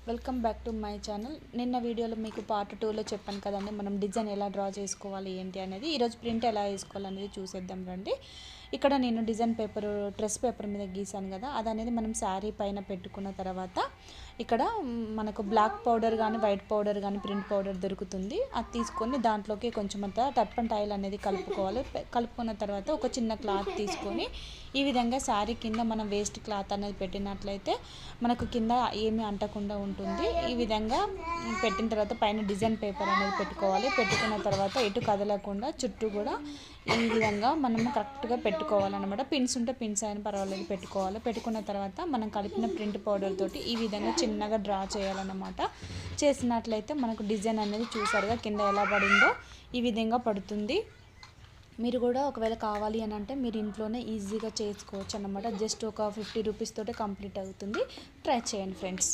Welcome back to my channel. నిన్న వీడియోలో మీకు పార్ట్ 2లో చెప్పాను కదండి, మనం డిజైన్ ఎలా డ్రా చేసుకోవాలి ఏంటి అనేది. ఈరోజు ప్రింట్ ఎలా వేసుకోవాలనేది చూసేద్దాం రండి. ఇక్కడ నేను డిజైన్ పేపర్ డ్రెస్ పేపర్ మీద గీసాను కదా, అది అనేది మనం శారీ పైన పెట్టుకున్న తర్వాత ఇక్కడ మనకు బ్లాక్ పౌడర్ కానీ వైట్ పౌడర్ కానీ ప్రింట్ పౌడర్ దొరుకుతుంది. అది తీసుకొని దాంట్లోకి కొంచెం అంతా టర్పంట్ ఆయిల్ అనేది కలుపుకోవాలి. కలుపుకున్న తర్వాత ఒక చిన్న క్లాత్ తీసుకొని ఈ విధంగా శారీ కింద మనం వేస్ట్ క్లాత్ అనేది పెట్టినట్లయితే మనకు కింద ఏమీ అంటకుండా ఉంటుంది. ఈ విధంగా పెట్టిన తర్వాత పైన డిజైన్ పేపర్ అనేది పెట్టుకోవాలి. పెట్టుకున్న తర్వాత ఎటు కదలకుండా చుట్టూ కూడా ఈ విధంగా మనం కరెక్ట్గా పెట్టుకోవాలన్నమాట. పిన్స్ ఉంటే పిన్స్ అయినా పర్వాలేదు పెట్టుకోవాలి. పెట్టుకున్న తర్వాత మనం కలిపిన ప్రింట్ పౌడర్ తోటి ఈ విధంగా చిన్నగా డ్రా చేయాలన్నమాట. చేసినట్లయితే మనకు డిజైన్ అనేది చూసారుగా కింద ఎలా పడిందో ఈ విధంగా పడుతుంది. మీరు కూడా ఒకవేళ కావాలి అని అంటే మీరు ఇంట్లోనే ఈజీగా చేసుకోవచ్చు అన్నమాట. జస్ట్ ఒక 50 రూపీస్ తోటే కంప్లీట్ అవుతుంది. ట్రై చేయండి ఫ్రెండ్స్.